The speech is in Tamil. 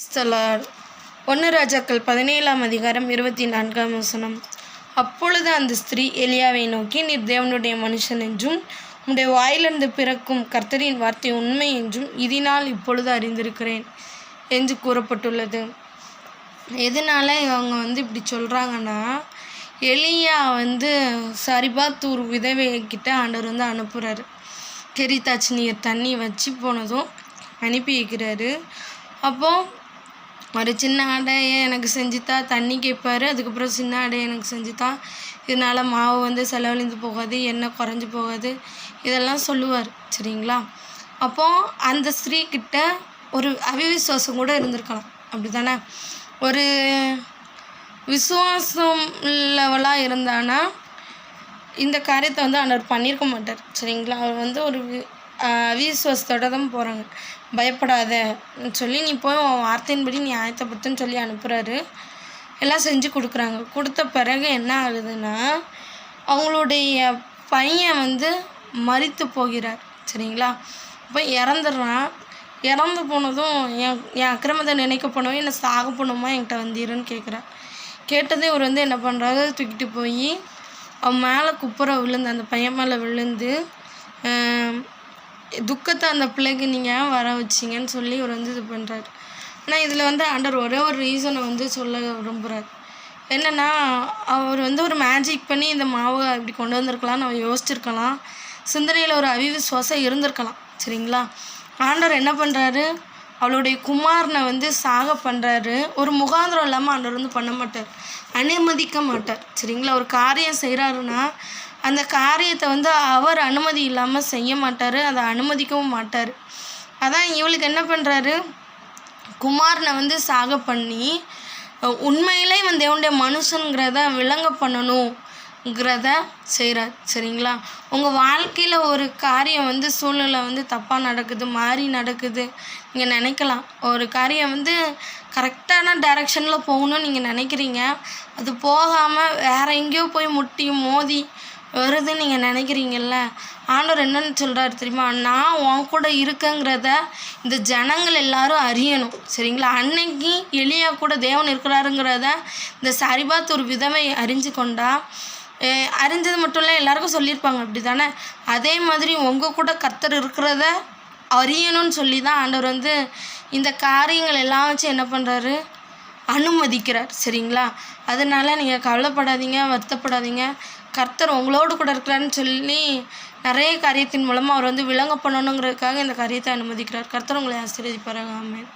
ஸ்தலார் 1 ராஜாக்கள் 17ஆம் அதிகாரம் 24ஆம் வசனம். அப்பொழுது அந்த ஸ்திரீ எலியாவை நோக்கி, நீர் தேவனுடைய மனுஷன் என்றும் உம்முடைய வாயிலிருந்து பிறக்கும் கர்த்தரின் வார்த்தை உண்மை என்றும் இதனால் இப்பொழுது அறிந்திருக்கிறேன் என்று கூறப்பட்டுள்ளது. எதனால இவங்க இப்படி சொல்கிறாங்கன்னா, எலியா சரிபாத் ஒரு விதவைக்கிட்ட ஆண்டவர் அனுப்புகிறாரு. கெரித்தாச்சு நீர் தண்ணி வச்சு போனதும் அனுப்பி வைக்கிறாரு. அப்போது ஒரு சின்ன அடையை எனக்கு செஞ்சுத்தா தண்ணி கேட்பார். அதுக்கப்புறம் சின்ன அடையை எனக்கு செஞ்சுத்தா, இதனால் மாவு செலவழிந்து போகாது, எண்ணெய் குறைஞ்சி போகாது, இதெல்லாம் சொல்லுவார். சரிங்களா? அப்போது அந்த ஸ்திரீக்கிட்ட ஒரு அவிவிசுவாசம் கூட இருந்திருக்கலாம். அப்படி தானே? ஒரு விசுவாசம் உள்ளவளாக இருந்தானா இந்த காரியத்தை ஆண்டவர் பண்ணியிருக்க மாட்டார். சரிங்களா? அவர் ஒரு அவிசுவாசத்தோடு தான் போகிறாங்க. பயப்படாத சொல்லி, நீ போய் உன் வார்த்தையின்படி நீ ஆயத்தப்படுத்துன்னு சொல்லி அனுப்புகிறாரு. எல்லாம் செஞ்சு கொடுக்குறாங்க. கொடுத்த பிறகு என்ன ஆகுதுன்னா, அவங்களுடைய பையன் மரித்து போகிறார். சரிங்களா? இப்போ இறந்துடுறான். இறந்து போனதும் என் அக்கிரமத்தை நினைக்க போனவன் என்னை சாக போகணுமா, என்கிட்ட வந்தீருன்னு கேட்குறான். கேட்டதே இவர் என்ன பண்ணுறாரு, தூக்கிட்டு போய் அவன் மேலே குப்புற விழுந்து, அந்த பையன் மேலே விழுந்து, துக்கத்தை அந்த பிள்ளைக்கு நீங்கள் வர வச்சிங்கன்னு சொல்லி இவர் இது பண்ணுறாரு. ஆனால் இதில் ஆண்டவர் ஒரே ஒரு ரீசனை சொல்ல விரும்புகிறார். என்னென்னா, அவர் ஒரு மேஜிக் பண்ணி இந்த மாவை இப்படி கொண்டு வந்திருக்கலாம்னு அவர் யோசிச்சிருக்கலாம். சிந்தனையில் ஒரு அவிவிசுவாசம் இருந்திருக்கலாம். சரிங்களா? ஆண்டவர் என்ன பண்ணுறாரு, அவளுடைய குமாரனை சாக பண்ணுறாரு. ஒரு முகாந்திரம் இல்லாமல் ஆண்டவர் பண்ண மாட்டார், அனுமதிக்க மாட்டார். சரிங்களா? ஒரு காரியம் செய்கிறாருன்னா அந்த காரியத்தை அவர் அனுமதி இல்லாமல் செய்ய மாட்டார், அதை அனுமதிக்கவும் மாட்டார். அதான் இவளுக்கு என்ன பண்ணுறாரு, குமாரனை சாக பண்ணி உண்மையிலே தேவனுடைய மனுஷங்கிறத விளங்க பண்ணணுங்கிறத செய்கிறார். சரிங்களா? உங்கள் வாழ்க்கையில் ஒரு காரியம் சூழ்நிலை தப்பாக நடக்குது, மாறி நடக்குது, நீங்கள் நினைக்கலாம். ஒரு காரியம் கரெக்டான டைரக்ஷனில் போகணும்னு நீங்கள் நினைக்கிறீங்க, அது போகாமல் வேறு எங்கேயோ போய் முட்டி மோதி வருதுன்னு நீங்கள் நினைக்கிறீங்கல்ல. ஆண்டவர் என்னன்னு சொல்கிறாரு தெரியுமா, நான் உன் கூட இருக்கேங்கிறத இந்த ஜனங்கள் எல்லாரும் அறியணும். சரிங்களா? அன்னைக்கு எலியா கூட தேவன் இருக்கிறாருங்கிறத இந்த சரிபாத் ஒரு விதவை அறிஞ்சு கொண்டா, அறிஞ்சது மட்டும் இல்லை, எல்லாருக்கும் சொல்லியிருப்பாங்க. அப்படி தானே? அதே மாதிரி உங்கள் கூட கர்த்தர் இருக்கிறத அறியணும்னு சொல்லி தான் ஆண்டவர் இந்த காரியங்கள் எல்லாம் வச்சு என்ன பண்ணுறாரு, அனுமதிக்கிறார். சரிங்களா? அதனால் நீங்கள் கவலைப்படாதீங்க, வருத்தப்படாதீங்க. கர்த்தர் உங்களோடு கூட இருக்கிறான்னு சொல்லி நிறைய காரியத்தின் மூலமாக அவர் விளங்க பண்ணணுங்கிறதுக்காக இந்த காரியத்தை அனுமதிக்கிறார். கர்த்தர் உங்களை ஆசீர்வதிப்பாராக. ஆமென்.